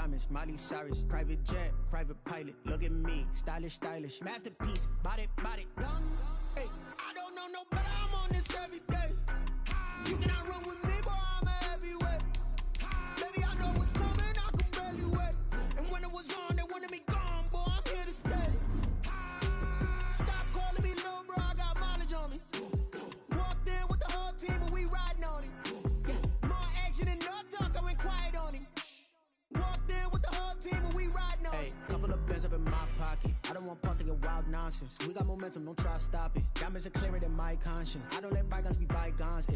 diamonds, Miley Cyrus, private jet, private pilot. Look at me, stylish, stylish, masterpiece, body, body, done. Hey, I don't know no better, I'm on this every day. You cannot run with me, boy, I'm a heavyweight. Baby, I know what's coming, I can barely wait. And when it was on, they wanted me gone, boy, I'm here to stay. Stop calling me little bro, I got mileage on me. Walked in with the whole team and we riding on it. Yeah, more action and no talk, I went quiet on him. Walked in with the whole team and we riding on it. Hey, couple of bands up in my pocket. I don't want pause to get wild nonsense. We got momentum, don't try to stop it. Diamonds are clearer than my conscience. I don't let bygones be bygones.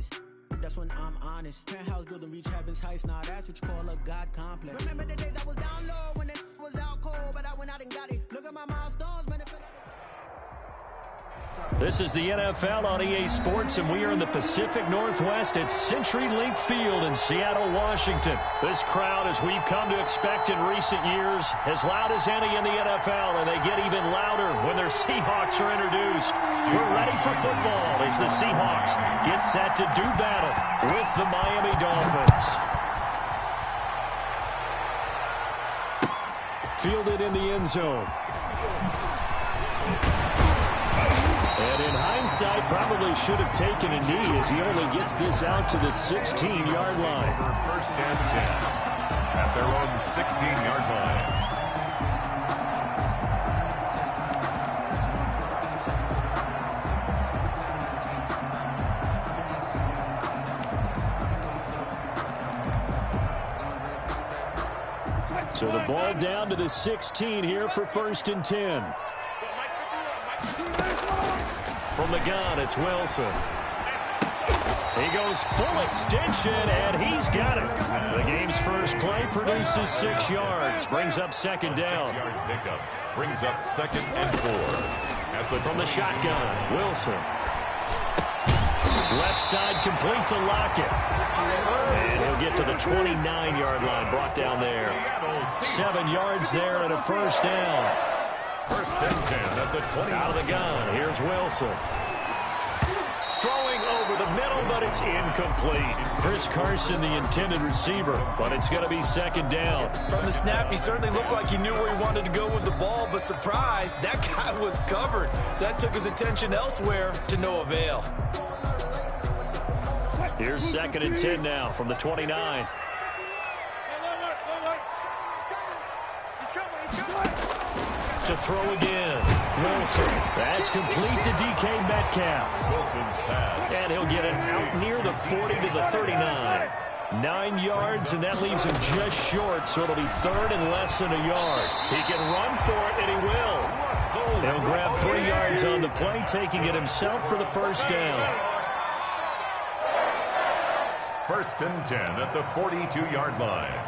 That's when I'm honest. Penthouse building reach heaven's heights. Now that's what you call a God complex. Remember the days I was down low when it was out cold, but I went out and got it. Look at my milestones, man. This is the NFL on EA Sports, and we are in the Pacific Northwest at CenturyLink Field in Seattle, Washington. This crowd, as we've come to expect in recent years, as loud as any in the NFL, and they get even louder when their Seahawks are introduced. We're ready for football as the Seahawks get set to do battle with the Miami Dolphins. Fielded in the end zone. And in hindsight, probably should have taken a knee as he only gets this out to the 16-yard line. First and 10 at their own 16-yard line. So the ball down to the 16 here for first and 10. From the gun, it's Wilson. He goes full extension, and he's got it. The game's first play produces 6 yards. Brings up second down. 6-yard pickup brings up second and 4. From the shotgun, Wilson. Left side complete to Lockett. And he'll get to the 29-yard line, brought down there. 7 yards there and a first down. First and 10 at the 20. Out of the gun, here's Wilson. Throwing over the middle, but it's incomplete. Chris Carson, the intended receiver, but it's going to be second down. From the snap, he certainly looked like he knew where he wanted to go with the ball, but surprise, that guy was covered. So that took his attention elsewhere to no avail. Here's second and 10 now from the 29. To throw again. Wilson. That's complete to DK Metcalf. Wilson's pass. And he'll get it out near the 40 to the 39. 9 yards, and that leaves him just short, so it'll be third and less than a yard. He can run for it, and he will. He'll grab 3 yards on the play, taking it himself for the first down. First and 10 at the 42-yard line.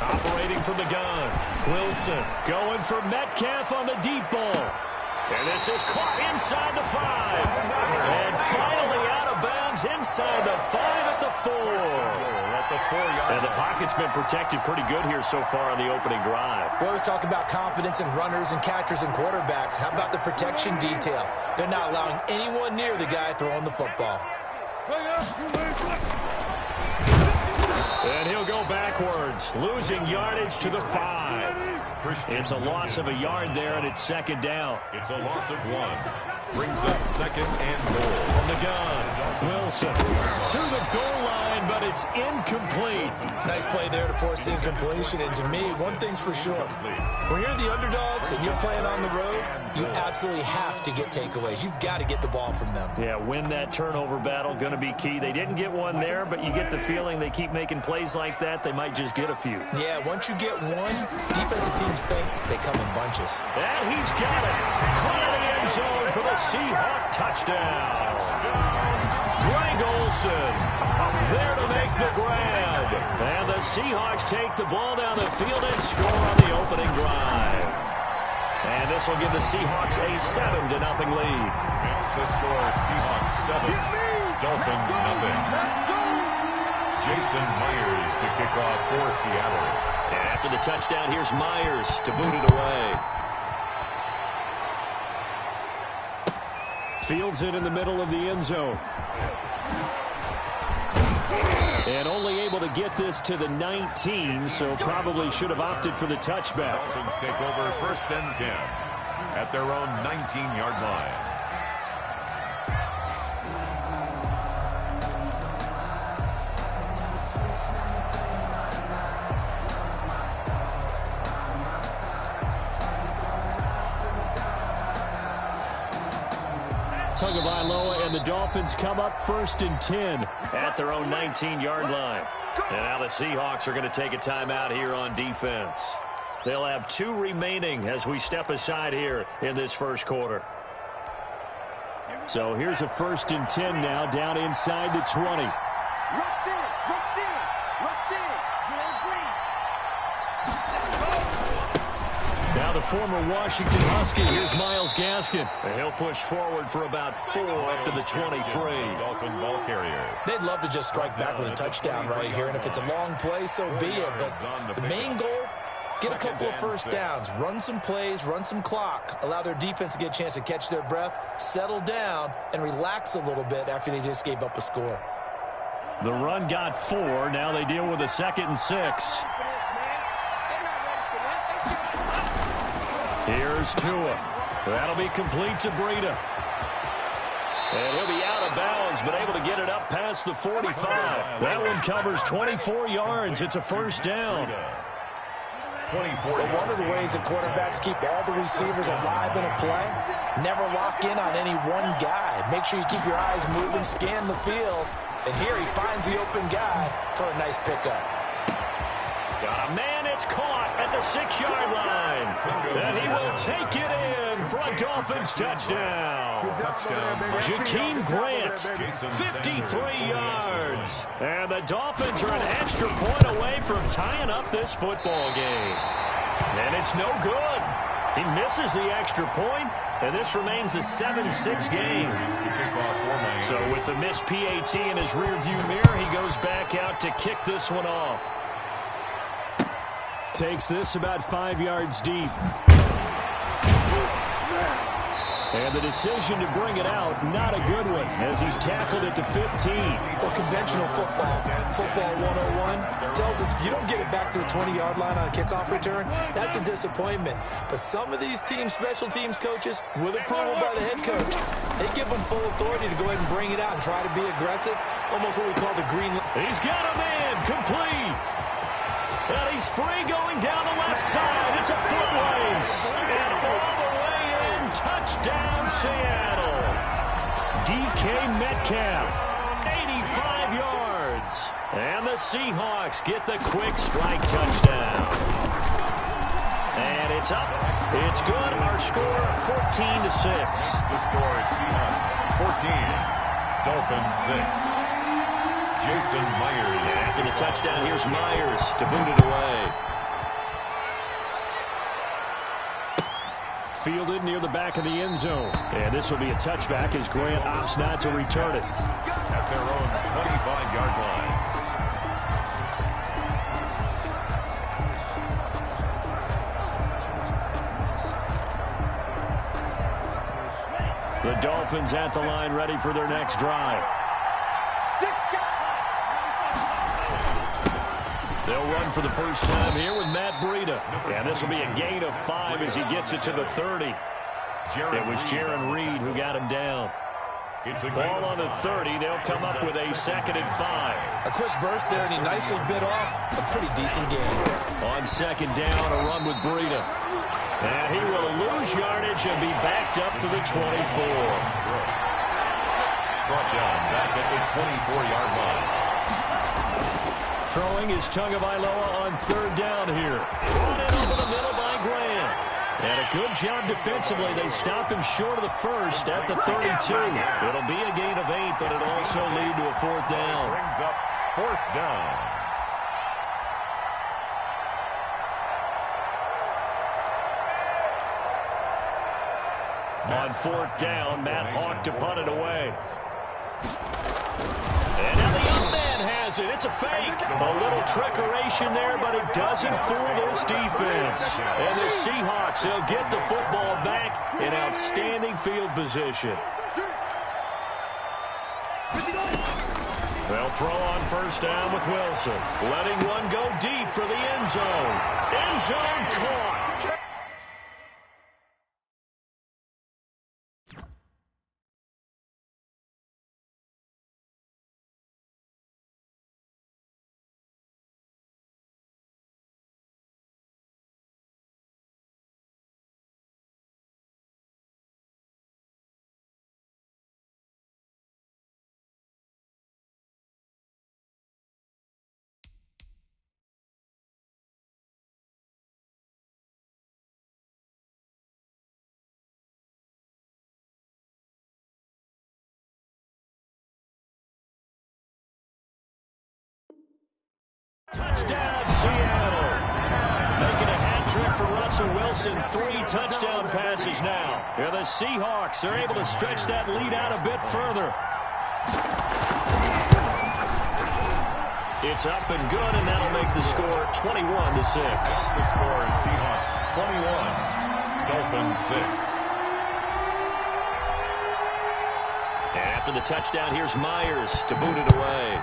Operating from the gun. Wilson going for Metcalf on the deep ball. And this is caught inside the 5. And finally out of bounds inside the 5 at the 4. And the pocket's been protected pretty good here so far on the opening drive. We always talk about confidence in runners and catchers and quarterbacks. How about the protection detail? They're not allowing anyone near the guy throwing the football. And he'll go backwards, losing yardage to the 5. It's a loss of a yard there, and it's second down. It's a loss of 1. Brings up second and goal. From the gun, Wilson to the goal line, but it's incomplete. Nice play there to force the incompletion. And to me, one thing's for sure. When you're the underdogs and you're playing on the road, you absolutely have to get takeaways. You've got to get the ball from them. Yeah, win that turnover battle, going to be key. They didn't get one there, but you get the feeling they keep making plays like that, they might just get a few. Yeah, once you get one, defensive teams think they come in bunches. And he's got it. Caught in the end zone for the Seahawk touchdown. Greg Olsen there to make the grab. And the Seahawks take the ball down the field and score on the opening drive. And this will give the Seahawks a 7-0 lead. Makes the score Seahawks 7, Dolphins nothing. Jason Myers to kick off for Seattle. And after the touchdown, here's Myers to boot it away. Fields it in the middle of the end zone. And only able to get this to the 19, so probably should have opted for the touchback. Dolphins take over 1st and 10 at their own 19-yard line. Tagovailoa and the Dolphins come up 1st and 10 at their own 19-yard line. And now the Seahawks are going to take a timeout here on defense. They'll have 2 remaining as we step aside here in this first quarter. So here's a 1st and 10 now down inside the 20. Now the former Washington Husky, here's Myles Gaskin. And he'll push forward for about 4 up to the 23. Dolphin ball carrier. They'd love to just strike back with a touchdown right here, and if it's a long play, so be it. But the main goal, get a couple of first downs, run some plays, run some clock, allow their defense to get a chance to catch their breath, settle down, and relax a little bit after they just gave up a score. The run got 4. Now they deal with a 2nd and 6. Here's Tua. That'll be complete to Breida. And he'll be out of bounds, but able to get it up past the 45. That one covers 24 yards. It's a 1st down. But one of the ways that quarterbacks keep all the receivers alive in a play, never lock in on any one guy. Make sure you keep your eyes moving, scan the field. And here he finds the open guy for a nice pickup. Got a man, it's caught at the 6-yard line. And he will take it in for a Dolphins touchdown. Jakeem Grant, 53 yards. And the Dolphins are an extra point away from tying up this football game. And it's no good. He misses the extra point, and this remains a 7-6 game. So with the missed PAT in his rearview mirror, he goes back out to kick this one off. Takes this about 5 yards deep. And the decision to bring it out, not a good one, as he's tackled at the 15. Well, conventional football 101, tells us if you don't get it back to the 20-yard line on a kickoff return, that's a disappointment. But some of these special teams coaches, with approval by the head coach, they give them full authority to go ahead and bring it out and try to be aggressive, almost what we call the green. He's got a man, complete. And he's free going down the left side. It's a foot race. And all the way in, touchdown Seattle. DK Metcalf, 85 yards. And the Seahawks get the quick strike touchdown. And it's up. It's good. Our score, 14-6. The score is Seahawks 14, Dolphins 6. Jason Myers. After the touchdown, here's Myers to boot it away. Fielded near the back of the end zone. And this will be a touchback as Grant opts not to return it. At their own 25-yard line. The Dolphins at the line ready for their next drive. They'll run for the first time here with Matt Breida. And this will be a gain of 5 as he gets it to the 30. It was Jaron Reed who got him down. Ball on the 30. They'll come up with a 2nd and 5. A quick burst there, and he nicely bit off a pretty decent game. On 2nd down, a run with Breida. And he will lose yardage and be backed up to the 24. Brought down back at the 24-yard line. Throwing is Tagovailoa on 3rd down here. Brought in over the middle by Grant. And a good job defensively. They stop him short of the 1st at the 32. It'll be a gain of 8, but it'll also lead to a 4th down. Brings up 4th down. On 4th down, Matt Hawk to punt it away. And now the young man has it. It's a fake. A little trickeration there, but it doesn't fool this defense. And the Seahawks, they'll get the football back in outstanding field position. They'll throw on first down with Wilson. Letting one go deep for the end zone. End zone caught. Touchdown, Seattle. Making a hat trick for Russell Wilson. 3 touchdown passes now. And the Seahawks are able to stretch that lead out a bit further. It's up and good, and that'll make the score 21-6. The score is Seahawks 21, Dolphins 6. And after the touchdown, here's Myers to boot it away.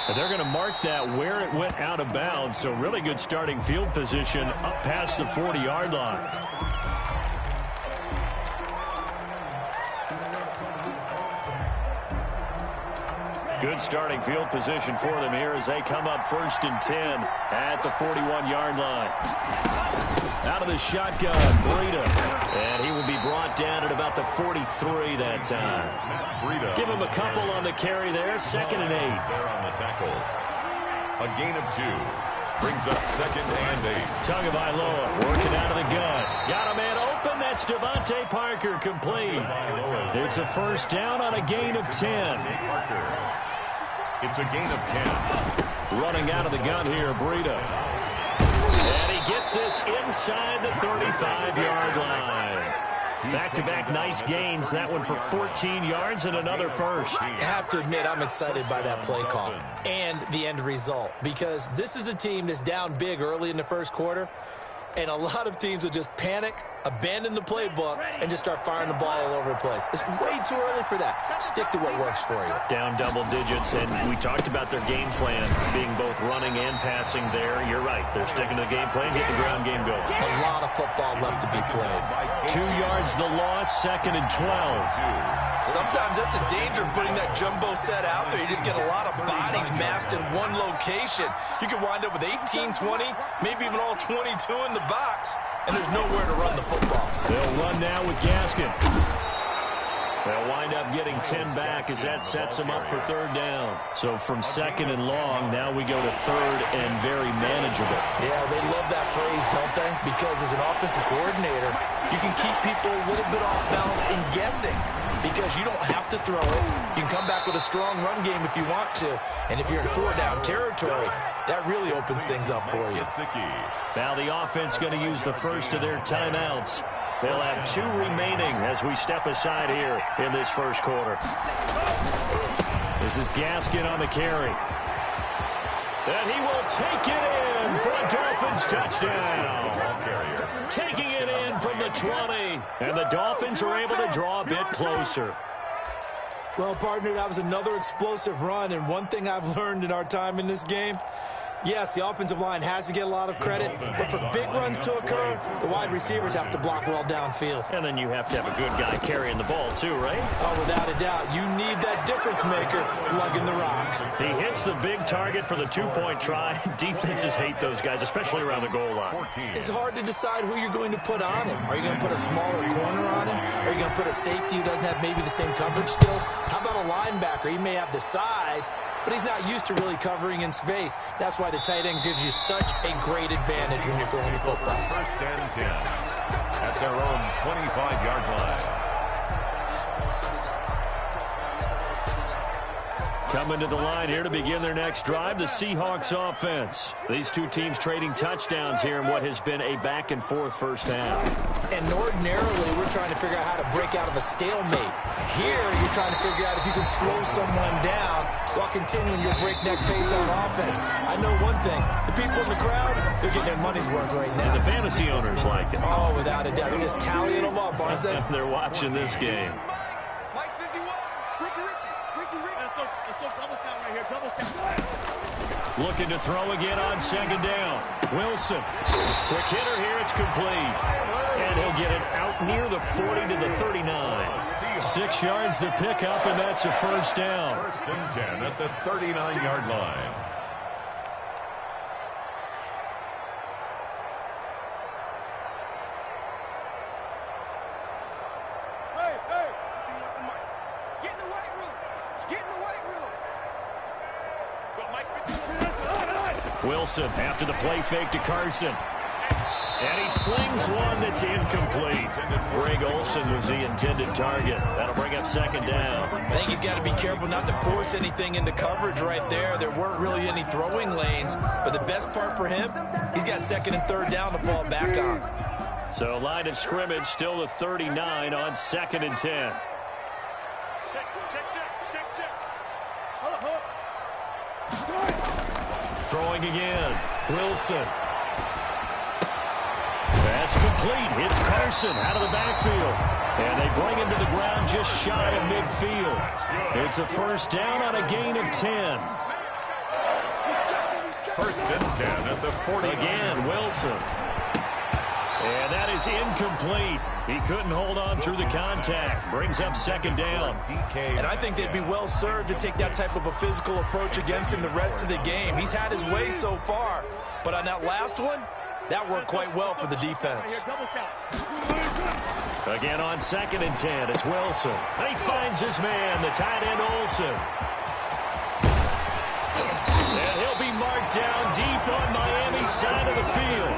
And they're going to mark that where it went out of bounds, so really good starting field position up past the 40-yard line. Good starting field position for them here as they come up 1st and 10 at the 41-yard line. Out of the shotgun, Breida. And he will be brought down at about the 43 that time. Give him a couple on the carry there. 2nd and 8. There on the tackle. A gain of 2. Brings up 2nd and 8. Tagovailoa working out of the gun. Got a man open. That's Devontae Parker complete. It's a first down on a gain of 10. It's a gain of 10. Running out of the gun here, Breida. And he gets this inside the 35-yard line. Back-to-back nice gains. That one for 14 yards and another first. I have to admit, I'm excited by that play call and the end result, because this is a team that's down big early in the first quarter, and a lot of teams will just panic, abandon the playbook, and just start firing the ball all over the place. It's way too early for that. Stick to what works for you. Down double digits, and we talked about their game plan being both running and passing there. You're right. They're sticking to the game plan, getting the ground game going. A lot of football left to be played. 2 yards the loss, 2nd and 12. Sometimes that's a danger of putting that jumbo set out there. You just get a lot of bodies massed in one location. You could wind up with 18, 20, maybe even all 22 in the box, and there's nowhere to run the football. They'll run now with Gaskin. They'll wind up getting 10 back as that sets them up for 3rd down. So from 2nd and long, now we go to 3rd and very manageable. Yeah, they love that phrase, don't they? Because as an offensive coordinator, you can keep people a little bit off balance and guessing, because you don't have to throw it. You can come back with a strong run game if you want to. And if you're in 4-down territory, that really opens things up for you. Now the offense going to use the first of their timeouts. They'll have 2 remaining as we step aside here in this first quarter. This is Gaskin on the carry. And he will take it in for a Dolphins touchdown. Taking it in from the 20. And the Dolphins are able to draw a bit closer. Well, partner, that was another explosive run. And one thing I've learned in our time in this game, yes, the offensive line has to get a lot of credit, but for big runs to occur, the wide receivers have to block well downfield. And then you have to have a good guy carrying the ball too, right? Oh, without a doubt. You need that difference maker lugging the rock. He hits the big target for the 2-point try. Defenses hate those guys, especially around the goal line. It's hard to decide who you're going to put on him. Are you going to put a smaller corner on him? Are you going to put a safety who doesn't have maybe the same coverage skills? How about a linebacker? He may have the size, but he's not used to really covering in space. That's why the tight end gives you such a great advantage when you're throwing your football. 1st and 10 at their own 25-yard line. Coming to the line here to begin their next drive, the Seahawks offense. These two teams trading touchdowns here in what has been a back-and-forth first half. And ordinarily, we're trying to figure out how to break out of a stalemate. Here, you're trying to figure out if you can slow someone down while continuing your breakneck pace on offense. I know one thing. The people in the crowd, they're getting their money's worth right now. And the fantasy owners like it. Oh, without a doubt. They're just tallying them up, aren't they? They're watching this game. Looking to throw again on second down. Wilson. Quick hitter here. It's complete. And he'll get it out near the 40 to the 39. 6 yards to pick up, and that's a first down. First and 10 at the 39-yard line. Wilson after the play fake to Carson. And he slings one that's incomplete. Greg Olsen was the intended target. That'll bring up second down. I think he's got to be careful not to force anything into coverage right there. There weren't really any throwing lanes. But the best part for him, he's got second and third down to fall back on. So line of scrimmage still the 39 on second and 10. Throwing again. Wilson. That's complete. It's Carson out of the backfield. And they bring him to the ground just shy of midfield. It's a first down on a gain of 10. First and 10 at the 40. Again, Wilson. And that is incomplete. He couldn't hold on through the contact. Brings up second down. And I think they'd be well served to take that type of a physical approach against him the rest of the game. He's had his way so far. But on that last one, that worked quite well for the defense. Again on second and 10, it's Wilson. He finds his man, the tight end Olsen. And he'll be marked down deep on Miami's side of the field.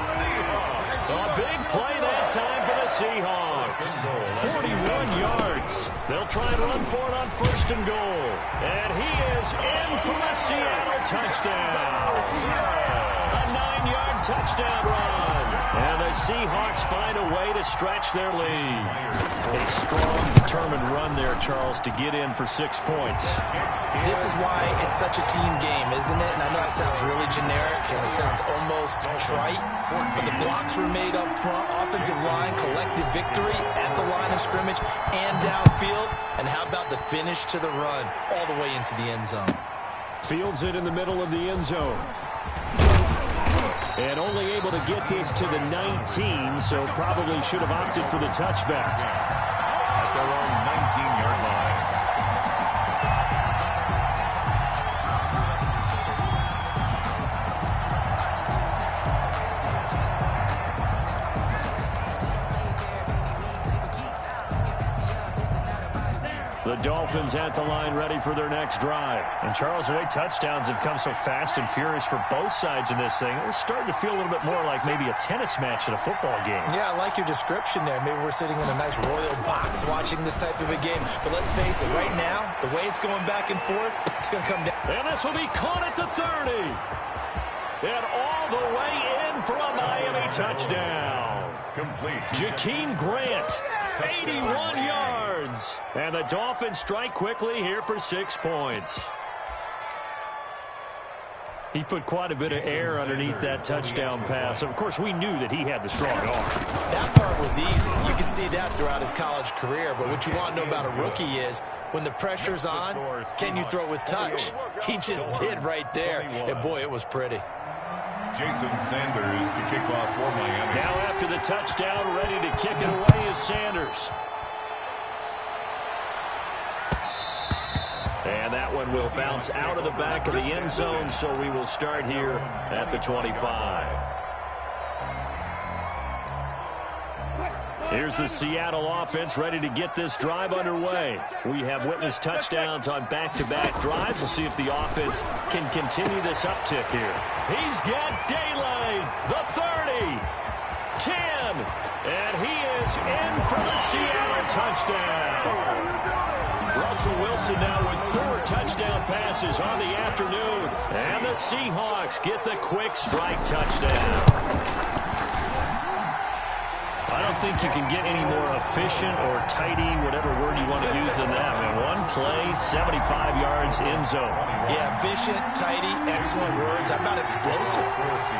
A big play that time for the Seahawks. 41 yards. They'll try and run for it on first and goal. And he is in for a Seattle touchdown. A 9-yard touchdown run. And the Seahawks find a way to stretch their lead. A strong, determined run there, Charles, to get in for 6 points. This is why it's such a team game, isn't it? And I know it sounds really generic and it sounds almost trite, but the blocks were made up front, offensive line, collective victory at the line of scrimmage and downfield. And how about the finish to the run all the way into the end zone? Fields it in the middle of the end zone. And only able to get this to the 19, so probably should have opted for the touchback. At their own 19-yard line. The Dolphins at the line ready for their next drive. And Charles, the way touchdowns have come so fast and furious for both sides in this thing, it's starting to feel a little bit more like maybe a tennis match at a football game. Yeah, I like your description there. Maybe we're sitting in a nice royal box watching this type of a game. But let's face it, right now, the way it's going back and forth, it's going to come down. And this will be caught at the 30. And all the way in for a Miami touchdown. Complete. Jakeem Grant. 81 yards. And the Dolphins strike quickly here for 6 points. He put quite a bit of air underneath that touchdown pass. Of course, we knew that he had the strong arm. That part was easy. You can see that throughout his college career. But what you want to know about a rookie is when the pressure's on, can you throw with touch? He just did right there. And, boy, it was pretty. Jason Sanders to kick off for Miami. Now after the touchdown, ready to kick it away is Sanders. And that one will bounce out of the back of the end zone, so we will start here at the 25. Here's the Seattle offense ready to get this drive underway. We have witnessed touchdowns on back-to-back drives. We'll see if the offense can continue this uptick here. He's got daylight, the 30, 10, and he is in for the Seattle touchdown. Russell Wilson now with 4 touchdown passes on the afternoon, and the Seahawks get the quick strike touchdown. I don't think you can get any more efficient or tidy, whatever word you want to use, than that. Man, one play, 75 yards in zone. Yeah, efficient, tidy, excellent words. How about explosive?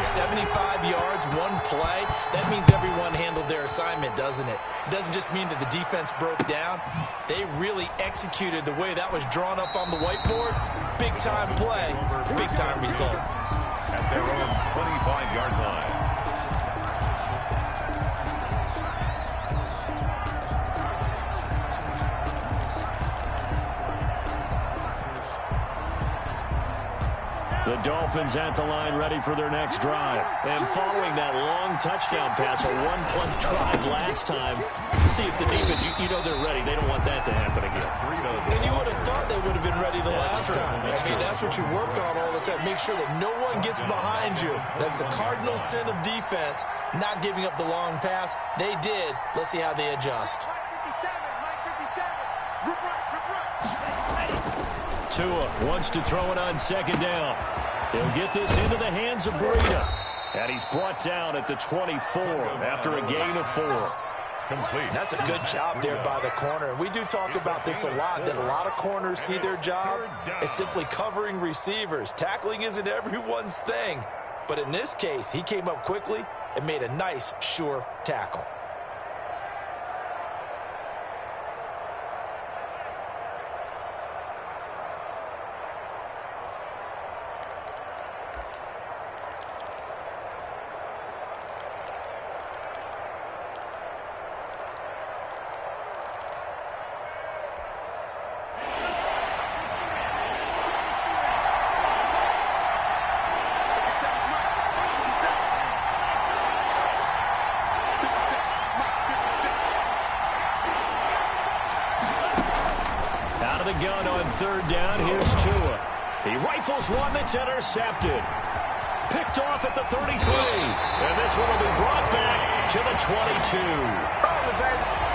75 yards, one play. That means everyone handled their assignment, doesn't it? It doesn't just mean that the defense broke down. They really executed the way that was drawn up on the whiteboard. Big-time play, big-time result. At their own 25-yard line. The Dolphins at the line ready for their next drive. And following that long touchdown pass, a one-punt drive last time, see if the defense, you know they're ready. They don't want that to happen again. And you would have thought they would have been ready the last time. I mean, that's what you work on all the time. Make sure that no one gets behind you. That's the cardinal sin of defense, not giving up the long pass. They did. Let's see how they adjust. Tua wants to throw it on second down. He'll get this into the hands of Breida. And he's brought down at the 24 after a gain of 4. Complete. That's a good job there by the corner. We do talk about this a lot, that a lot of corners see their job as simply covering receivers. Tackling isn't everyone's thing. But in this case, he came up quickly and made a nice, sure tackle. Gun on third down. Here's Tua. He rifles one that's intercepted. Picked off at the 33. And this one will be brought back to the 22.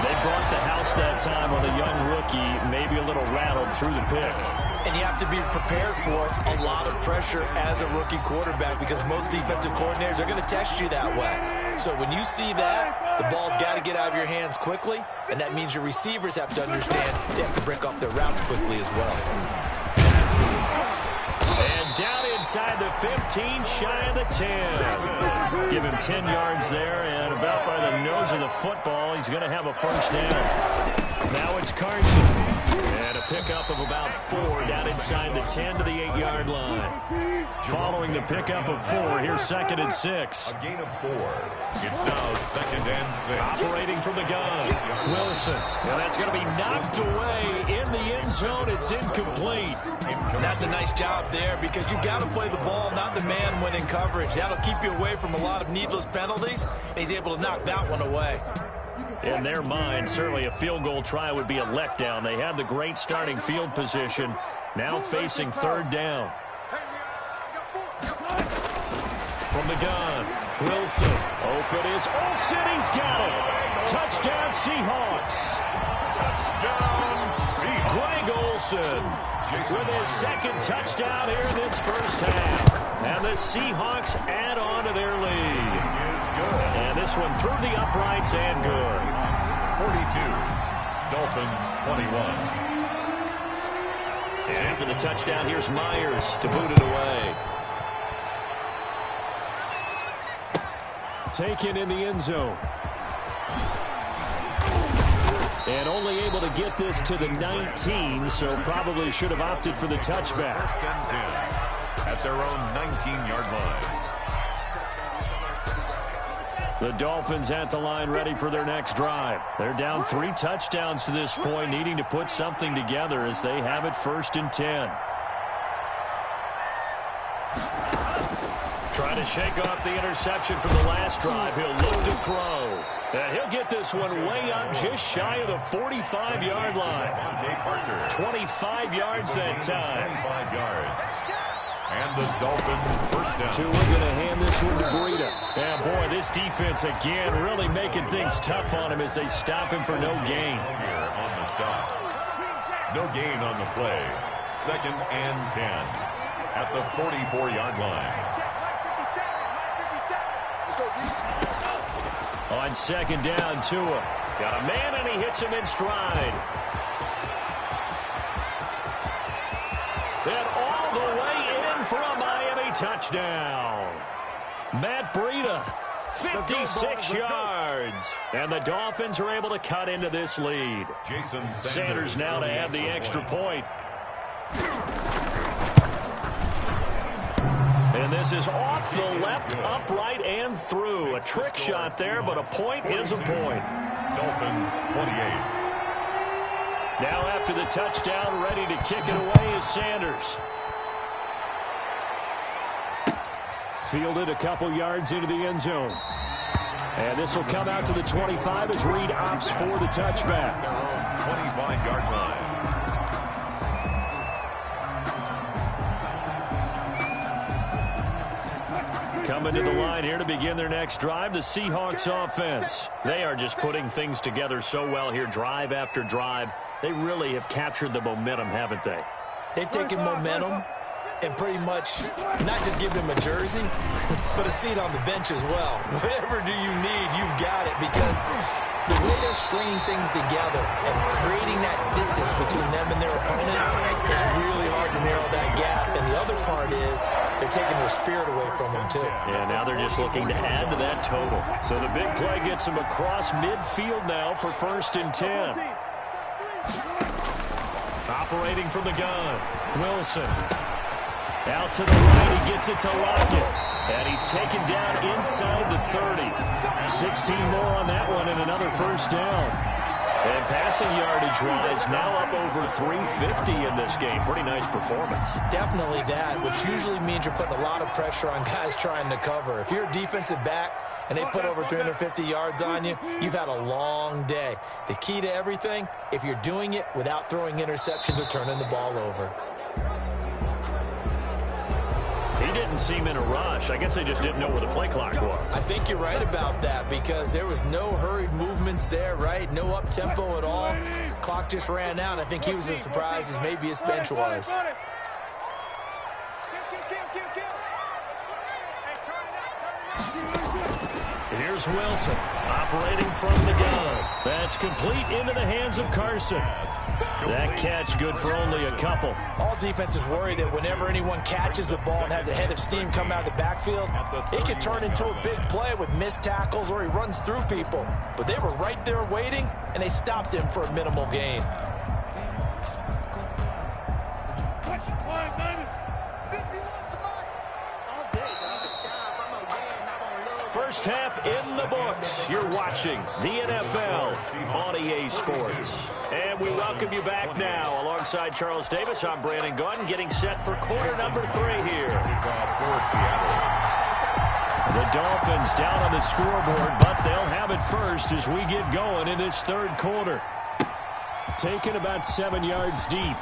They brought the house that time on a young rookie, maybe a little rattled through the pick. And you have to be prepared for a lot of pressure as a rookie quarterback because most defensive coordinators are going to test you that way. So when you see that, the ball's got to get out of your hands quickly, and that means your receivers have to understand they have to break off their routes quickly as well. And down inside the 15, shy of the 10. Give him 10 yards there, and about by the nose of the football, he's going to have a first down. Now it's Carson. And a pickup of about 4 down inside the 10 to the 8-yard line. Following the pickup of 4, here's 2nd and 6. A gain of 4. It's now 2nd and 6. Operating from the gun, Wilson. Now that's going to be knocked away in the end zone. It's incomplete. That's a nice job there because you've got to play the ball, not the man when in coverage. That'll keep you away from a lot of needless penalties, and he's able to knock that one away. In their mind, certainly a field goal try would be a letdown. They had the great starting field position, now facing third down. From the gun, Wilson. Open is Olsen. He's got it. Touchdown, Seahawks. Touchdown, Seahawks. Greg Olsen with his 2nd touchdown here in this first half. And the Seahawks add on to their lead. And this one through the uprights and good. 42, Dolphins 21. And after the touchdown, here's Myers to boot it away. Taken in the end zone. And only able to get this to the 19, so probably should have opted for the touchback. 1st and 10 at their own 19-yard line. The Dolphins at the line ready for their next drive. They're down 3 touchdowns to this point, needing to put something together as they have it 1st and 10. Trying to shake off the interception from the last drive. He'll look to throw. And he'll get this one way up just shy of the 45-yard line. 25 yards that time. 25 yards. And the Dolphins first down. Tua going to hand this one to Breida. And boy, this defense again really making things tough on him as they stop him for no gain. Here on the stop. No gain on the play. 2nd and 10 at the 44-yard line. On 2nd down, Tua got a man and he hits him in stride. touchdown. Matt Breida, 56 yards. And the Dolphins are able to cut into this lead. Jason Sanders now to add the extra point. And this is off the left, upright, and through. A trick shot there, but a point is a point. Dolphins 28. Now after the touchdown, ready to kick it away is Sanders. Fielded a couple yards into the end zone. And this will come out to the 25 as Reed opts for the touchback. 25-yard line. Coming to the line here to begin their next drive, the Seahawks offense. They are just putting things together so well here, drive after drive. They really have captured the momentum, haven't they? They've taken momentum and pretty much not just give him a jersey, but a seat on the bench as well. Whatever do you need, you've got it, because the way they're stringing things together and creating that distance between them and their opponent, it's really hard to narrow that gap. And the other part is they're taking their spirit away from them, too. Yeah, now they're just looking to add to that total. So the big play gets them across midfield now for 1st and 10. Operating from the gun, Wilson. Out to the right, he gets it to Lockett. And he's taken down inside the 30. 16 more on that one and another 1st down. And passing yardage-wise, now up over 350 in this game. Pretty nice performance. Definitely that, which usually means you're putting a lot of pressure on guys trying to cover. If you're a defensive back and they put over 350 yards on you, you've had a long day. The key to everything, if you're doing it without throwing interceptions or turning the ball over. He didn't seem in a rush. I guess they just didn't know where the play clock was. I think you're right about that, because there was no hurried movements there, right? No up-tempo at all. Clock just ran out. I think he was as surprised as maybe his bench was. Here's Wilson, operating from the gun. That's complete into the hands of Carson. That catch good for only a couple. All defenses worry that whenever anyone catches the ball and has a head of steam come out of the backfield, it can turn into a big play with missed tackles or he runs through people. But they were right there waiting, and they stopped him for a minimal gain. First half in the books. You're watching the NFL on EA Sports. And we welcome you back now. Alongside Charles Davis, I'm Brandon Gordon, getting set for quarter number 3 here. The Dolphins down on the scoreboard, but they'll have it first as we get going in this 3rd quarter. Taken about 7 yards deep.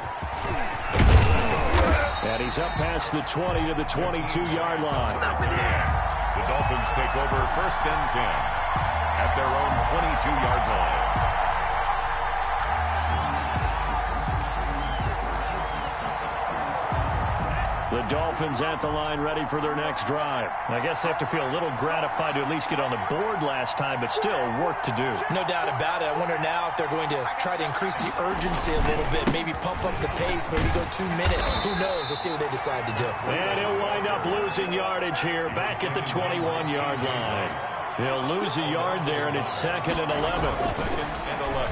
And he's up past the 20 to the 22-yard line. The Dolphins take over 1st and 10 at their own 22-yard line. The Dolphins at the line ready for their next drive. I guess they have to feel a little gratified to at least get on the board last time, but still work to do. No doubt about it. I wonder now if they're going to try to increase the urgency a little bit, maybe pump up the pace, maybe go 2 minutes. Who knows? Let's see what they decide to do. And he'll wind up losing yardage here back at the 21-yard line. He'll lose a yard there, and it's 2nd and 11.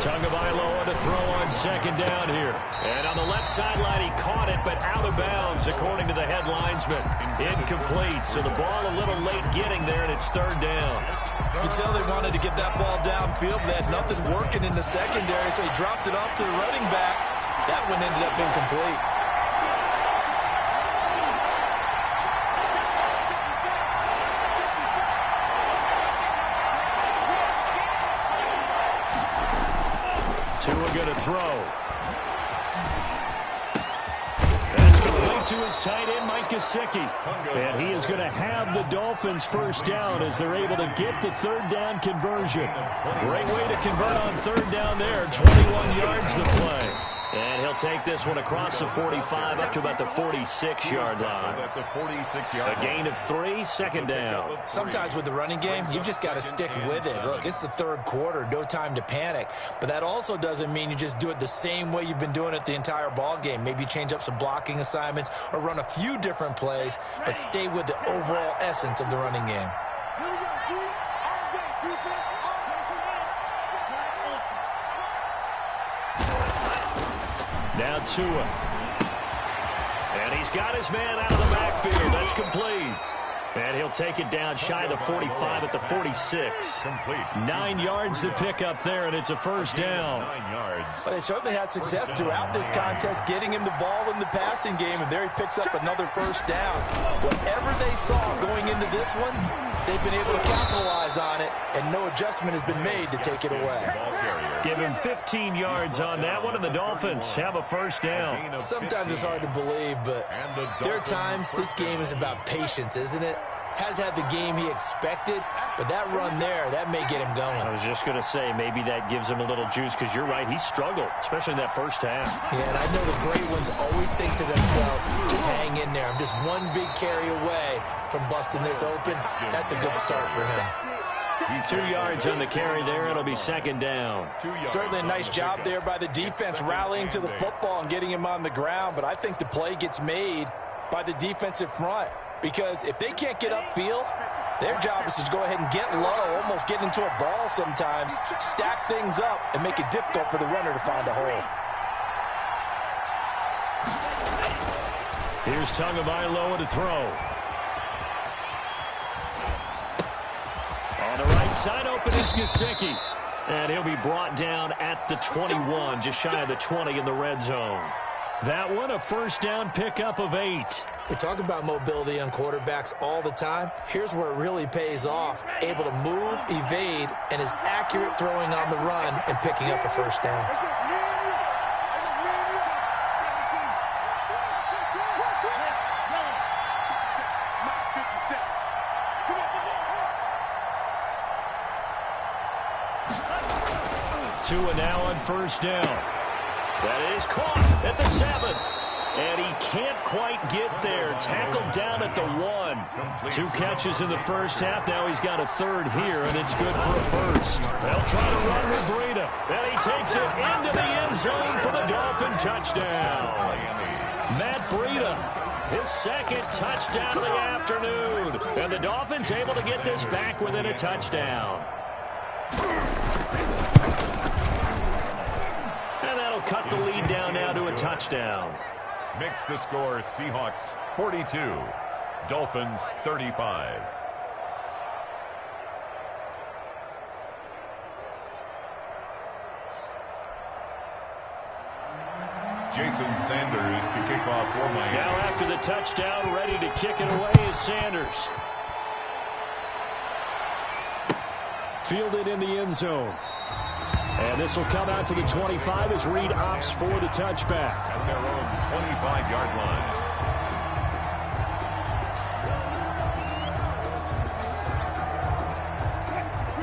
Tagovailoa to throw on 2nd down here. And on the left sideline, he caught it, but out of bounds, according to the head linesman. Incomplete, so the ball a little late getting there, and it's 3rd down. You can tell they wanted to get that ball downfield, but they had nothing working in the secondary, so he dropped it off to the running back. That one ended up incomplete. Tua going to throw. That's complete to his tight end, Mike Gesicki. And he is going to have the Dolphins 1st down as they're able to get the 3rd down conversion. Great way to convert on 3rd down there. 21 yards to play. And he'll take this one across the 45 up to about the 46-yard line. A gain of 3, second down. Sometimes with the running game, you've just got to stick with it. Look, it's the third quarter, no time to panic. But that also doesn't mean you just do it the same way you've been doing it the entire ball game. Maybe change up some blocking assignments or run a few different plays, but stay with the overall essence of the running game. Now Tua. And he's got his man out of the backfield. That's complete. And he'll take it down shy of the 45 at the 46. Complete. 9 yards to pick up there, and it's a first down. 9 yards. But they certainly had success throughout this contest, getting him the ball in the passing game, and there he picks up another first down. Whatever they saw going into this one, they've been able to capitalize on it, and no adjustment has been made to take it away. Give him 15 yards on that one, and the Dolphins have a first down. Sometimes it's hard to believe, but there are times this game is about patience, isn't it? Has had the game he expected, but that run there, that may get him going. I was just going to say, maybe that gives him a little juice, because you're right, he struggled, especially in that first half. Yeah, and I know the great ones always think to themselves, just hang in there. I'm just one big carry away from busting this open. That's a good start for him. 2 yards on the carry there. It'll be second down. Certainly a nice job there by the defense, rallying to the football and getting him on the ground, but I think the play gets made by the defensive front, because if they can't get upfield, their job is to go ahead and get low, almost get into a ball sometimes, stack things up, and make it difficult for the runner to find a hole. Here's Tagovailoa to throw. On the right side, open is Gesicki. And he'll be brought down at the 21, just shy of the 20 in the red zone. That one, a first down pickup of 8. We talk about mobility on quarterbacks all the time. Here's where it really pays off. Able to move, evade, and is accurate throwing on the run and picking up a first down. Tua now on first down. That is caught at the 7. And he can't quite get there. Tackled down at the 1. 2 catches in the first half. Now he's got a third here, and it's good for a first. They'll try to run with Breida. And he takes it into the end zone for the Dolphin touchdown. Matt Breida, his second touchdown of the afternoon. And the Dolphins able to get this back within a touchdown. And that'll cut the lead down now to a touchdown. Makes the score Seahawks 42, Dolphins 35. Jason Sanders to kick off for Miami. Now after the touchdown, ready to kick it away is Sanders. Fielded in the end zone. And this will come out to the 25 as Reed opts for the touchback. At their own 25-yard line.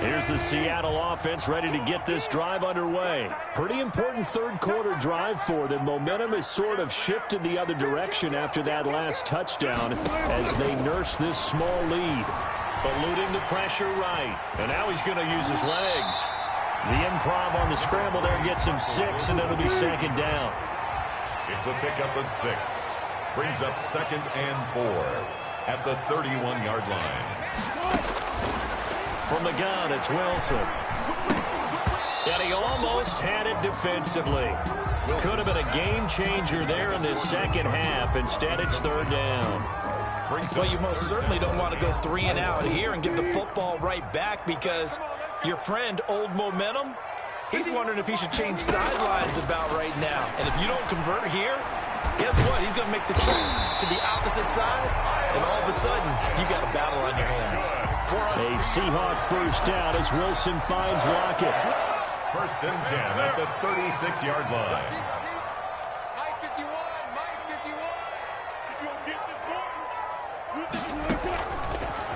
Here's the Seattle offense ready to get this drive underway. Pretty important third quarter drive for them. Momentum has sort of shifted the other direction after that last touchdown as they nurse this small lead. Eluding the pressure right. And now he's going to use his legs. The improv on the scramble there gets him 6, and it'll be second down. It's a pickup of 6. Brings up 2nd and 4 at the 31-yard line. From the gun, it's Wilson. And he almost had it defensively. Could have been a game changer there in this second half. Instead, it's third down. Well, you most certainly don't want to go 3 and out here and get the football right back, because your friend, Old Momentum, he's wondering if he should change sidelines about right now. And if you don't convert here, guess what? He's going to make the trip to the opposite side, and all of a sudden, you've got a battle on your hands. A Seahawk first down as Wilson finds Lockett. 1st and 10 at the 36-yard line.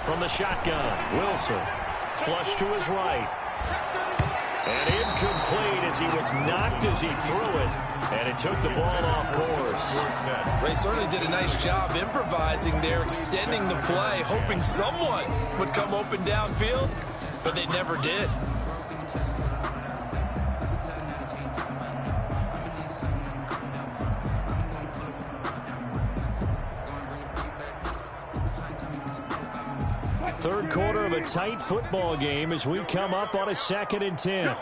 From the shotgun, Wilson. Flush to his right. And incomplete as he was knocked as he threw it. And it took the ball off course. Ray certainly did a nice job improvising there, extending the play, hoping someone would come open downfield, but they never did. Third quarter of a tight football game as we come up on a 2nd and 10.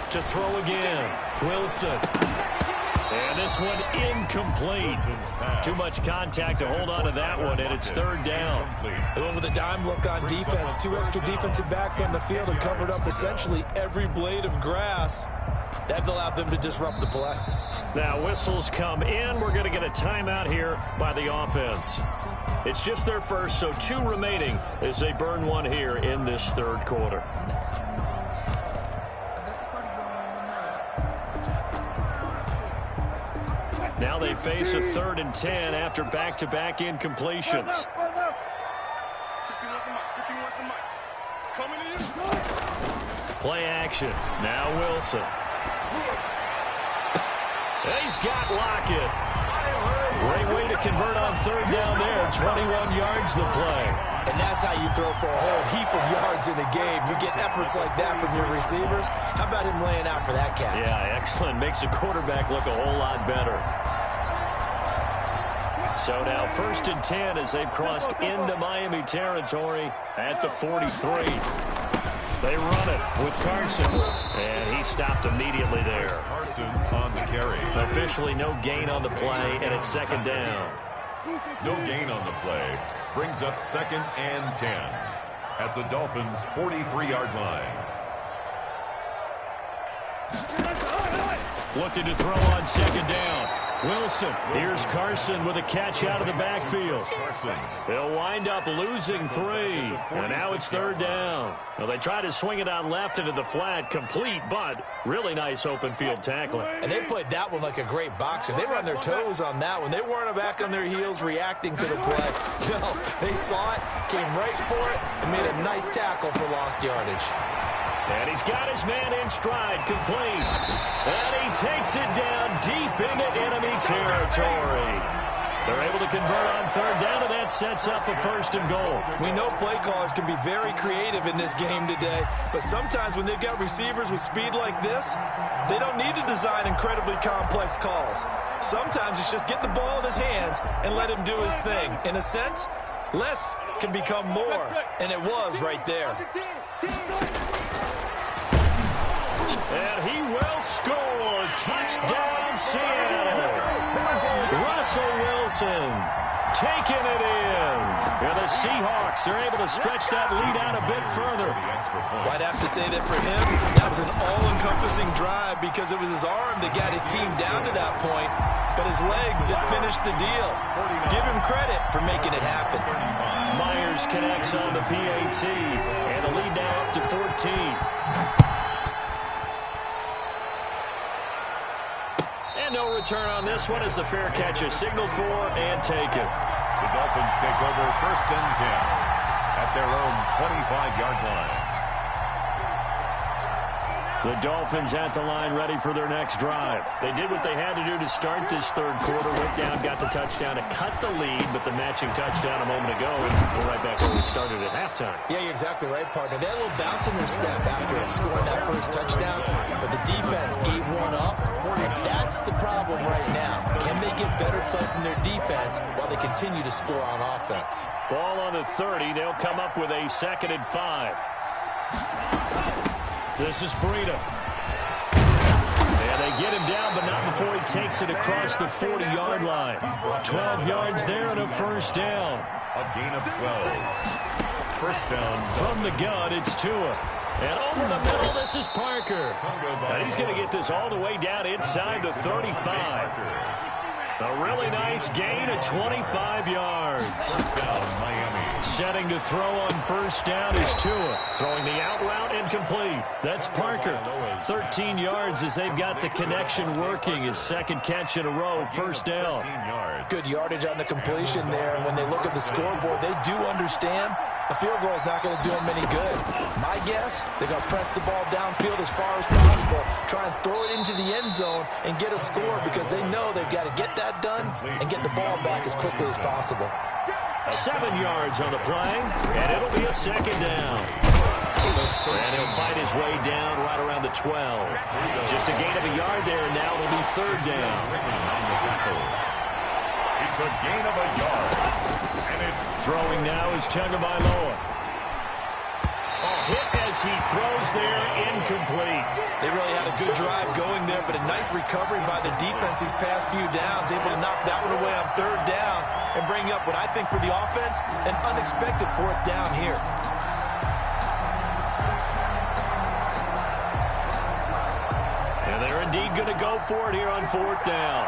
To throw again, Wilson. And this one incomplete. Too much contact to hold on to that one, and it's 3rd down. They went with a dime look on defense. 2 extra defensive backs on the field and covered up essentially every blade of grass. That allowed them to disrupt the play. Now whistles come in. We're going to get a timeout here by the offense. It's just their first, so 2 remaining as they burn one here in this 3rd quarter. Now they face a 3rd and 10 after back-to-back incompletions. Play action. Now Wilson. He's got Lockett. Great way to convert on 3rd down there. 21 yards the play. And that's how you throw for a whole heap of yards in a game. You get efforts like that from your receivers. How about him laying out for that cat? Yeah, excellent. Makes the quarterback look a whole lot better. So now 1st and 10 as they've crossed into Miami territory at the 43. They run it with Carson. And he stopped immediately there. Carson on the carry. Officially no gain on the play, and it's 2nd down. No gain on the play. Brings up 2nd and 10 at the Dolphins' 43-yard line. Looking to throw on 2nd down. Wilson. Here's Carson with a catch out of the backfield. They'll wind up losing 3. And now it's 3rd down. Well, they try to swing it out left into the flat. Complete, but really nice open field tackling. And they played that one like a great boxer. They were on their toes on that one. They weren't back on their heels reacting to the play. No, they saw it, came right for it, and made a nice tackle for lost yardage. And he's got his man in stride, complete. And he takes it down deep into enemy territory. They're able to convert on 3rd down, and that sets up a 1st and goal. We know play callers can be very creative in this game today, but sometimes when they've got receivers with speed like this, they don't need to design incredibly complex calls. Sometimes it's just get the ball in his hands and let him do his thing. In a sense, less can become more, and it was right there. And he will score. Touchdown, Seattle. Russell Wilson taking it in. And the Seahawks are able to stretch that lead out a bit further. I'd have to say that for him, that was an all-encompassing drive because it was his arm that got his team down to that point, but his legs that finished the deal. Give him credit for making it happen. Myers connects on the PAT, and the lead now up to 14. And no return on this one as the fair catch is signaled for and taken. The Dolphins take over 1st and 10 at their own 25-yard line. The Dolphins at the line ready for their next drive. They did what they had to do to start this 3rd quarter. Went down, got the touchdown to cut the lead, but the matching touchdown a moment ago. And we're right back where we started at halftime. Yeah, you're exactly right, partner. They had a little bounce in their step after scoring that first touchdown, but the defense gave one up, and that's the problem right now. Can they get better play from their defense while they continue to score on offense? Ball on the 30. They'll come up with a 2nd and 5. This is Breida. And they get him down, but not before he takes it across the 40-yard line. 12 yards there and a 1st down. A gain of 12. 1st down. From the gun, it's Tua. And over the middle, this is Parker. And he's going to get this all the way down inside the 35. A really nice gain of 25 yards. Down Miami. Setting to throw on 1st down is Tua. Throwing the out route incomplete. That's Parker. 13 yards as they've got the connection working. His 2nd catch in a row. 1st down. Good yardage on the completion there. And when they look at the scoreboard, they do understand A field goal is not going to do them any good. My guess, they're going to press the ball downfield as far as possible, try and throw it into the end zone and get a score because they know they've got to get that done and get the ball back as quickly as possible. 7 yards on the play, and it'll be a second down. And he'll fight his way down right around the 12. Just a gain of a yard there, and now it'll be third down. It's a gain of a yard. And it's throwing now is Tagovailoa. Hit as he throws there, incomplete. They really had a good drive going there, but a nice recovery by the defense these past few downs, able to knock that one away on third down and bring up what I think for the offense, an unexpected fourth down here. And they're indeed going to go for it here on fourth down.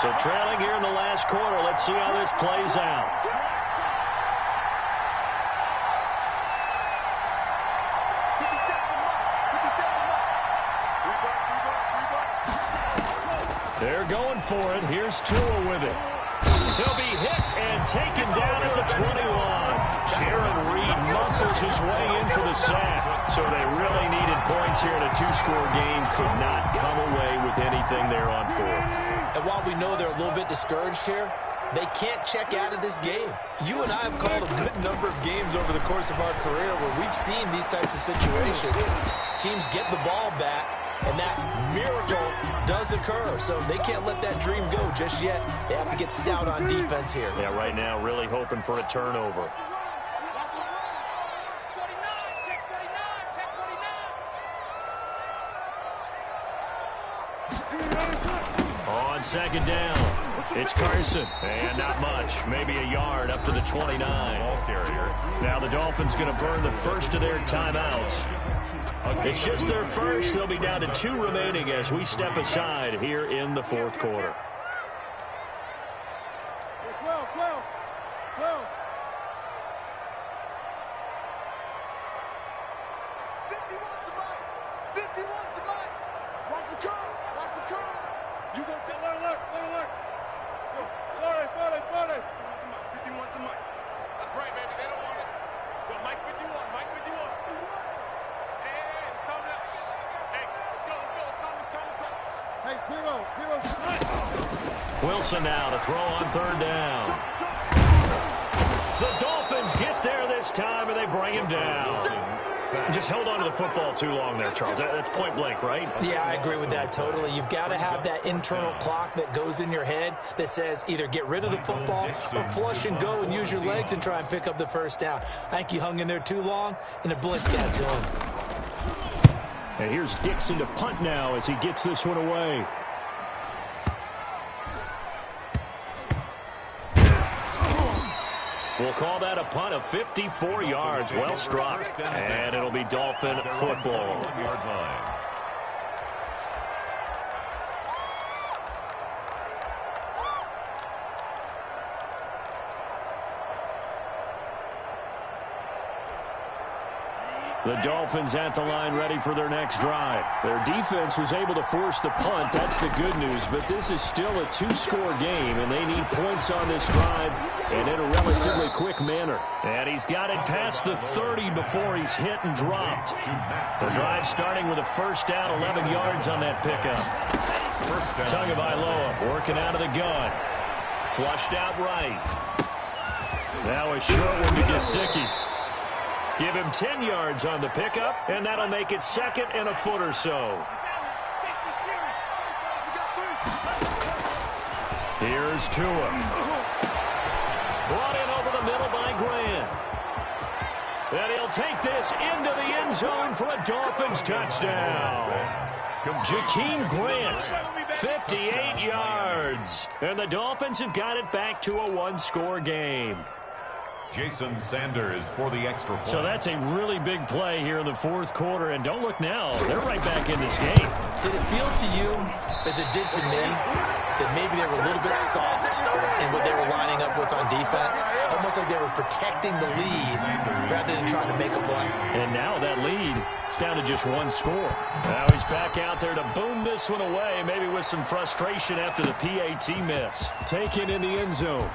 So trailing here in the last quarter, let's see how this plays out. They're going for it. Here's Tua with it. He'll be hit and taken down at the 21. Jaron Reed muscles his way in for the sack. So they really needed points here in a two-score game. Could not come away with anything there on fourth. And while we know they're a little bit discouraged here, they can't check out of this game. You and I have called a good number of games over the course of our career where we've seen these types of situations. Teams get the ball back, and that miracle does occur. So they can't let that dream go just yet. They have to get stout on defense here. Yeah, right now really hoping for a turnover. On second down, it's Carson. And not much, maybe a yard up to the 29. Now the Dolphins going to burn the first of their timeouts. It's just their first. They'll be down to 2 remaining as we step aside here in the fourth quarter. Wilson now to throw on third down. The Dolphins get there this time, and they bring him down. Just held on to the football too long there, Charles. That's point blank, right? Yeah, I agree with that totally. You've got to have that internal clock that goes in your head that says either get rid of the football or flush and go and use your legs and try and pick up the first down. I think he hung in there too long, and the blitz got to him. And here's Dixon to punt now as he gets this one away. We'll call that a punt of 54 yards. Well struck. And it'll be Dolphin football. 1-yard line. The Dolphins at the line ready for their next drive. Their defense was able to force the punt. That's the good news. But this is still a 2-score game, and they need points on this drive and in a relatively quick manner. And he's got it past the 30 before he's hit and dropped. The drive starting with a first down, 11 yards on that pickup. Tagovailoa working out of the gun. Flushed out right. Now a short one to Gesicki. Give him 10 yards on the pickup, and that'll make it second and a foot or so. Here's Tua. Brought in over the middle by Grant. And he'll take this into the end zone for a Dolphins touchdown. Jakeem Grant, 58 yards. And the Dolphins have got it back to a 1-score game. Jason Sanders for the extra point. So that's a really big play here in the fourth quarter. And don't look now, they're right back in this game. Did it feel to you, as it did to me, that maybe they were a little bit soft in what they were lining up with on defense? Almost like they were protecting the lead rather than trying to make a play. And now that lead is down to just 1 score. Now he's back out there to boom this one away, maybe with some frustration after the PAT miss. Taken in the end zone.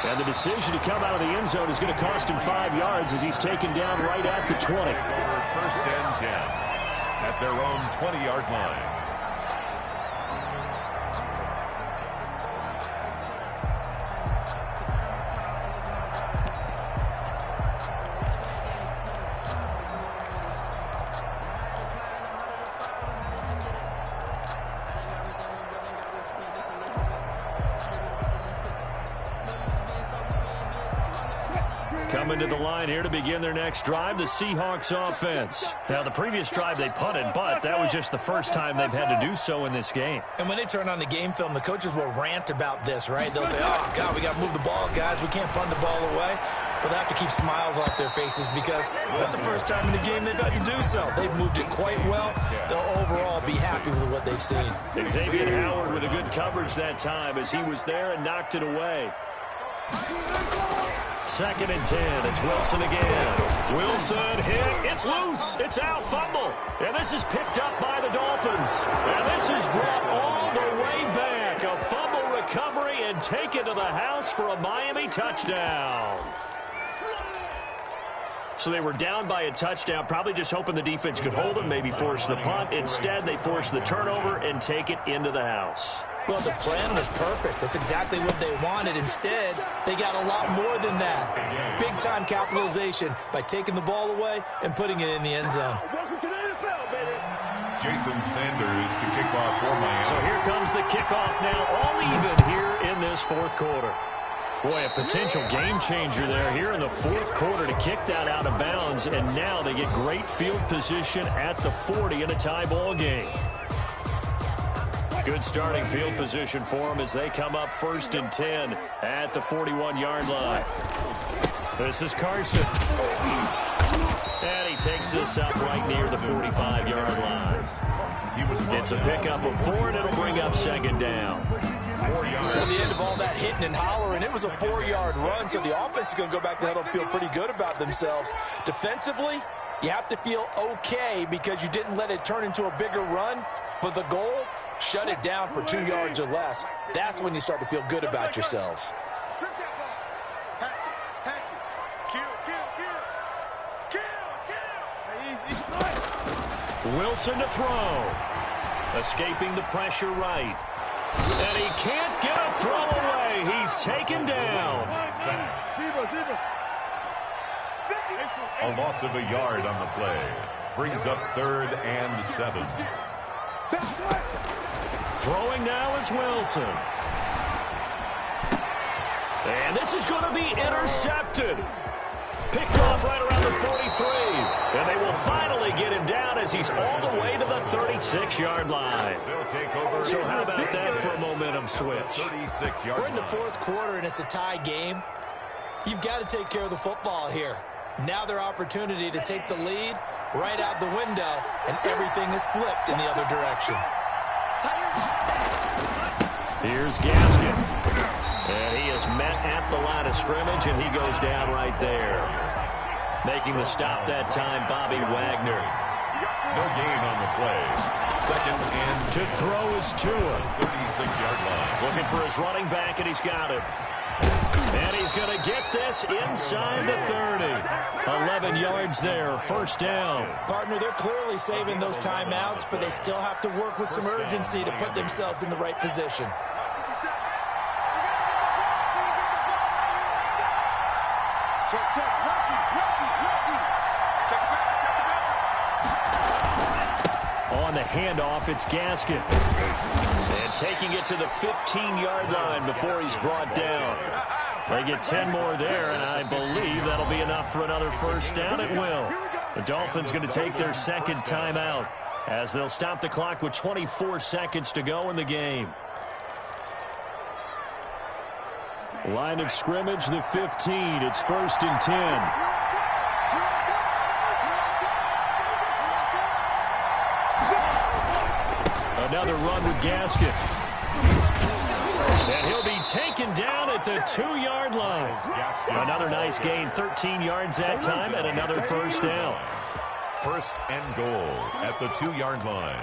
And the decision to come out of the end zone is going to cost him 5 yards as he's taken down right at the 20. First and 10 at their own 20-yard line. Coming to the line here to begin their next drive, the Seahawks offense. Now, the previous drive they punted, but that was just the first time they've had to do so in this game. And when they turn on the game film, the coaches will rant about this, right? They'll say, oh, God, we got to move the ball, guys. We can't punt the ball away. But they have to keep smiles off their faces because that's the first time in the game they've had to do so. They've moved it quite well. They'll overall be happy with what they've seen. Xavier Howard with a good coverage that time as he was there and knocked it away. 2nd and 10. It's Wilson again. Wilson hit. It's loose. It's out. Fumble. And this is picked up by the Dolphins. And this is brought all the way back. A fumble recovery and taken to the house for a Miami touchdown. So they were down by a touchdown, probably just hoping the defense could hold them, maybe force the punt. Instead, they force the turnover and take it into the house. Well, the plan was perfect. That's exactly what they wanted. Instead, they got a lot more than that. Big-time capitalization by taking the ball away and putting it in the end zone. Jason Sanders to kick off for Miami. So here comes the kickoff now, all even here in this fourth quarter. Boy, a potential game changer there here in the fourth quarter to kick that out of bounds, and now they get great field position at the 40 in a tie ball game. Good starting field position for them as they come up 1st and 10 at the 41-yard line. This is Carson. And he takes this up right near the 45-yard line. It's a pickup of 4, and it'll bring up 2nd down. 4 yards. At the end of all that hitting and hollering, it was a 4-yard run, so the offense is going to go back to huddle and feel pretty good about themselves. Defensively, you have to feel okay because you didn't let it turn into a bigger run, but the goal, shut it down for 2 yards or less. That's when you start to feel good about yourselves. Wilson to throw. Escaping the pressure right. And he can't get a throw away. He's taken down. A loss of a yard on the play. Brings up 3rd and 7. Throwing now is Wilson. And this is going to be intercepted. Picked off right around the 43. And they will finally get him down as he's all the way to the 36-yard line. So how about that for a momentum switch? We're in the fourth quarter and it's a tie game. You've got to take care of the football here. Now their opportunity to take the lead right out the window, and everything is flipped in the other direction. Here's Gaskin. And he is met at the line of scrimmage, and he goes down right there. Making the stop that time, Bobby Wagner. No gain on the play. 2nd and to throw is Tua. 36-yard line. Looking for his running back, and he's got it. And he's going to get this inside the 30. 11 yards there, 1st down. Partner, they're clearly saving those timeouts, but they still have to work with some urgency to put themselves in the right position. On the handoff, it's Gaskin. And taking it to the 15-yard line before he's brought down. They get 10 more there, and I believe that'll be enough for another 1st down. It will. The Dolphins going to take their 2nd timeout as they'll stop the clock with 24 seconds to go in the game. Line of scrimmage, the 15. It's 1st and 10. Another run with Gaskin. And he'll be taken down at the 2-yard line. Another nice gain, 13 yards that time, and another 1st down. 1st and goal at the 2-yard line.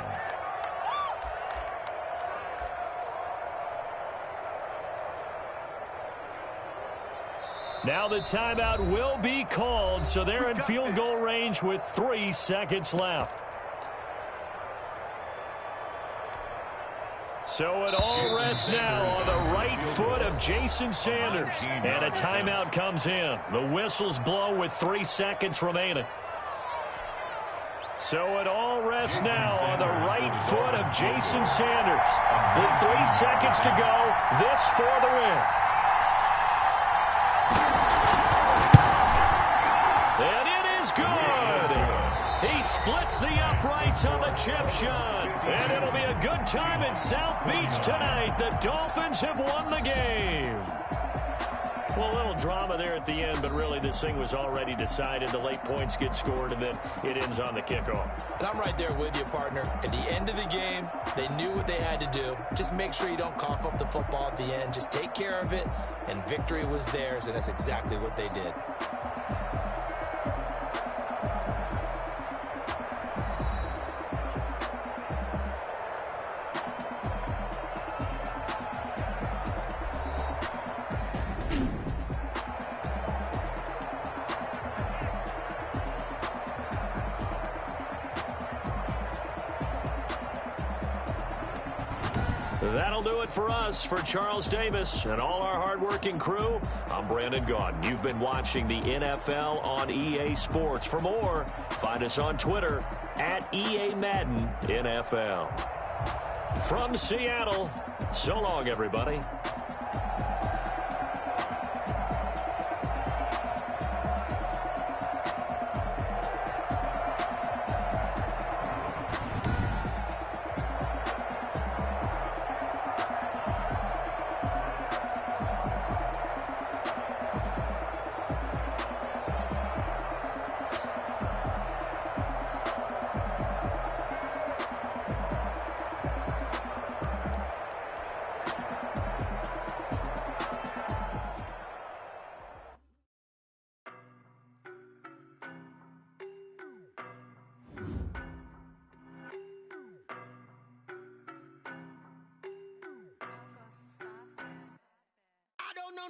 Now the timeout will be called, so they're in field goal range with 3 seconds left. So it all rests now on the right foot of Jason Sanders. And a timeout comes in. The whistles blow with 3 seconds remaining. So it all rests now on the right foot of Jason Sanders. With 3 seconds to go, this for the win. And it is good. He splits the uprights on the chip shot. And it'll be a good time in South Beach tonight. The Dolphins have won the game. Well, a little drama there at the end, but really this thing was already decided. The late points get scored, and then it ends on the kickoff. And I'm right there with you, partner. At the end of the game, they knew what they had to do. Just make sure you don't cough up the football at the end. Just take care of it, and victory was theirs, and that's exactly what they did. That'll do it for us. For Charles Davis and all our hardworking crew, I'm Brandon Gaudin. You've been watching the NFL on EA Sports. For more, find us on Twitter at EA Madden NFL. From Seattle, so long, everybody.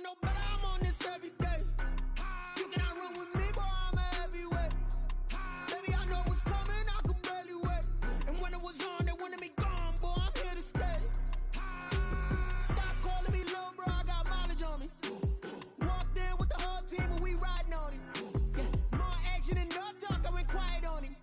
No, but I'm on this every day. You cannot run with me, boy, I'm a heavyweight. Baby, I know what's coming, I could barely wait. And when it was on, they wanted me gone, boy, I'm here to stay. Stop calling me little bro, I got mileage on me. Walked in with the whole team and we riding on him. Yeah, more action and no talk, I went quiet on him.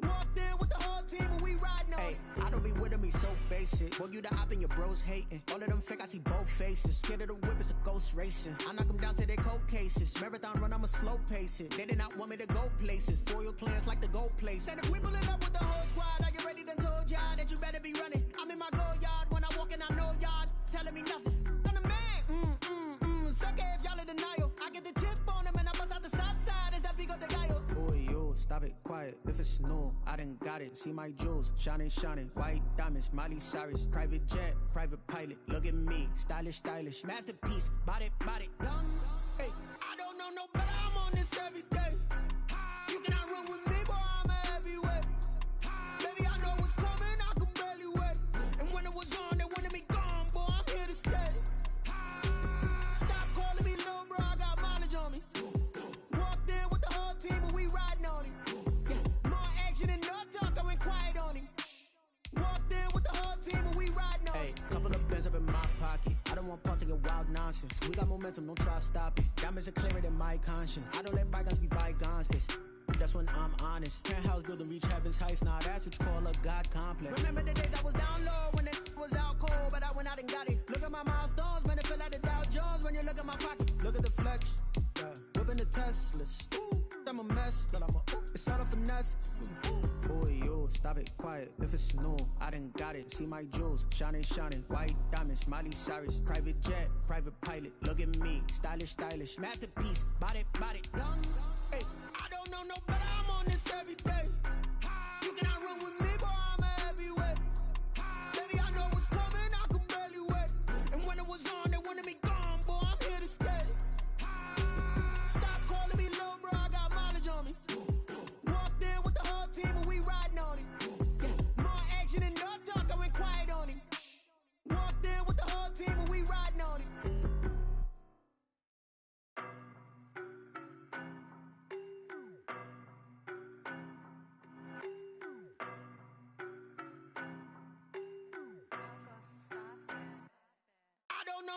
Walked in with the whole team and we riding on him. I don't be with me so basic. Boy, you the op and your bros hating. All of them fake, I see both faces. Scared of the whip, it's a ghost racing. I knock them down to their cold cases. Marathon run, I'ma slow pace it. They did not want me to go places. Foil plans like the go place. And if we pulling up with the whole squad, are you ready? Done told y'all that you better be running. I'm in my go yard. When I walk in, I know y'all telling me nothing. I'm the man. Suck it if y'all in denial. I get the chip on them and I bust out the south side. Is that Vigo de Gallo? Boy, yo, stop it, quiet. If it's new, I done got it. See my jewels, shining, shining. White diamonds, Miley Cyrus. Private jet, private pilot. Look at me, stylish, stylish. Masterpiece, body, body, done. Hey, I don't know no better, I'm on this every day. You cannot run with me, boy, I'm a heavyweight. Baby, I know what's coming, I could barely wait. And when it was on, they wanted me gone, boy, I'm here to stay. Stop calling me little bro, I got mileage on me. Walked in with the whole team and we riding on him. Yeah, more action and no talk, I went quiet on him. Walked in with the whole team and we riding on him. Hey, couple of bands up in my pocket. I don't want pause to get wild nonsense. We got momentum, don't try to stop it. Diamonds are clearer than my conscience. I don't let bygones be bygones. That's when I'm honest. Penthouse building reach heaven's heights. Nah, that's what you call a God complex. Remember the days I was down low when it was out cold, but I went out and got it. Look at my milestones, man, it feel like the Dow Jones when you look at my pocket. Look at the flex, yeah. Whipping the Teslas. I'm a mess, but it's all a finesse. Boy, yo, stop it, quiet. If it's new, I done got it. See my jewels, shining, shining. White diamonds, Miley Cyrus. Private jet, private pilot. Look at me, stylish, stylish. Masterpiece, body, body, done. Hey, I don't know no better, I'm on this every day. You cannot run with me, boy, I'm a heavyweight. Baby, I know what's coming, I could barely wait. And when it was on, they wanted me gone, boy, I'm here to stay. Stop calling me little bro, I got mileage on me. Walked in with the whole team and we riding on him. Yeah, more action and no talk, I went quiet on him. Walked in with the whole team and we riding on him.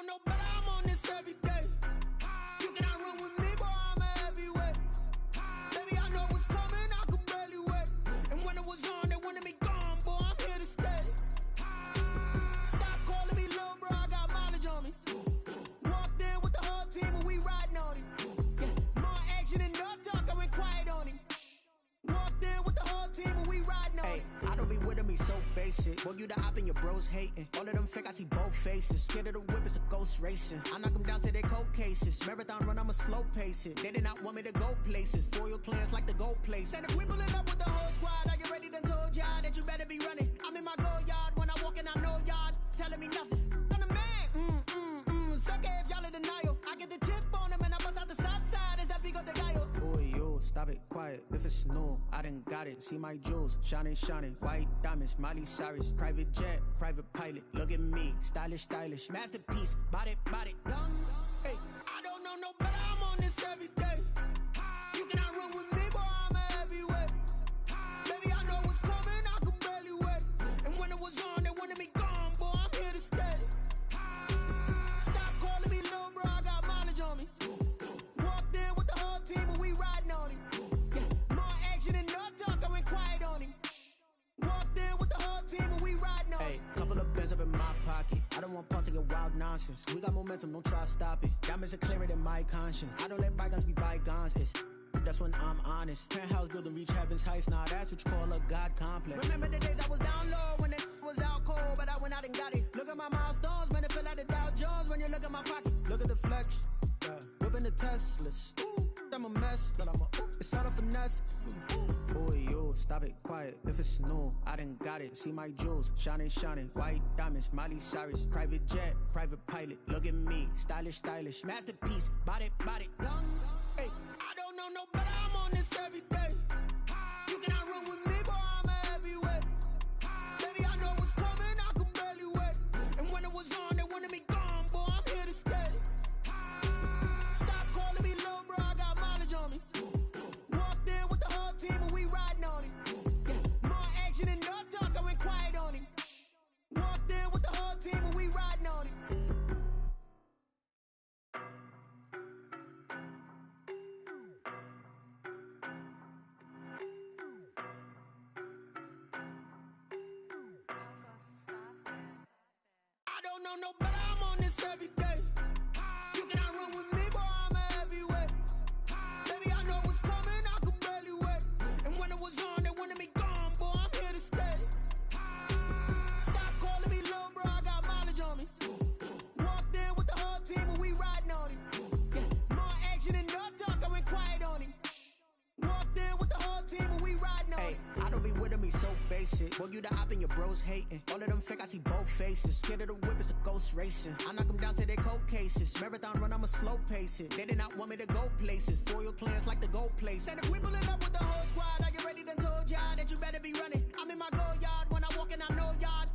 know no better, I'm on this every day. You cannot run with me, boy, I'm a heavyweight. Baby, I know what's coming, I could barely wait. And when it was on, they wanted me gone, boy, I'm here to stay. Stop calling me little bro, I got mileage on me. Walked in with the whole team and we riding on him. Yeah, more action and no talk, I went quiet on him. Walked in with the whole team and we riding on him. I don't be with him, he's so basic. Boy, you the op and your bros hating. All of them fake, I see both faces. Scared of the whip, it's a ghost racing. I knock them down to their cold cases. Marathon run, I'ma slow pace it. They did not want me to go places. Foil plans like the gold place. And if we pulling up with the whole squad, are you ready? Done told y'all that you better be running. I'm in my go yard. When I walk in, I know y'all telling me nothing. I'm the man. Suck it if y'all in denial. I get the chip on them and I bust out the south side. Is that Vigo de Gallo? Boy, yo, stop it, quiet. If it's new, I done got it. See my jewels, shining, shining. White diamonds, Miley Cyrus. Private jet, private pilot. Look at me, stylish, stylish. Masterpiece, body, done. Hey, I don't know no better. I'm on this every day. You cannot run with me, boy, I'm a heavyweight. Baby, I know what's coming, I could barely wait. And when it was on, they wanted me gone, boy, I'm here to stay. Stop calling me little bro, I got mileage on me. Walked in with the whole team and we riding on him. Yeah, more action and no talk, I went quiet on him. Walked in with the whole team and we riding on him. Hey, couple of bands up in my pocket. I don't want pause to get wild nonsense. We got momentum, don't try to stop it. Diamonds are clearer than my conscience. I don't let bygones be bygones. That's when I'm honest. Penthouse building reach heaven's heights. Nah, that's what you call a God complex. Remember the days I was down low when it was out cold, but I went out and got it. Look at my milestones, man, it feel like the Dow Jones when you look at my pocket. Look at the flex, whipping the Teslas. I'm a mess, but it's all a finesse. Boy, yo, stop it, quiet. If it's new, I done got it. See my jewels, shining, shining. White diamonds, Miley Cyrus. Private jet, private pilot. Look at me, stylish, stylish. Masterpiece, body, done. Hey, I don't know no better. I'm on this every day. You cannot run with me, boy, I'm a heavyweight. Baby, I know what's coming, I could barely wait. And when it was on, they wanted me gone, boy, I'm here to stay. Stop calling me little bro, I got mileage on me. Walked in with the whole team and we riding on him. Yeah, more action and no talk, I went quiet on him. Walked in with the whole team and we riding on him. I don't know no better, I'm on this every day. You cannot run with me, boy, I'm a heavyweight. Baby, I know what's coming, I could barely wait. And when it was on, they wanted me gone, boy, I'm here to stay. Stop calling me little bro, I got mileage on me. Walked in with the whole team and we riding on him. Yeah, more action and no talk, I went quiet on him. Walked in with the whole team and we riding on him. I don't be with him, he's so basic. Boy, you the op and your bros hating. All of them fake, I see both faces. Scared of the whip, it's a ghost racing. I knock them down to their cold cases. Marathon run, I'ma slow pace it. They did not want me to go places. Foil plans like the gold place. And if we pulling up with the whole squad, are you ready? Done told y'all that you better be running. I'm in my go yard. When I walk in, I know y'all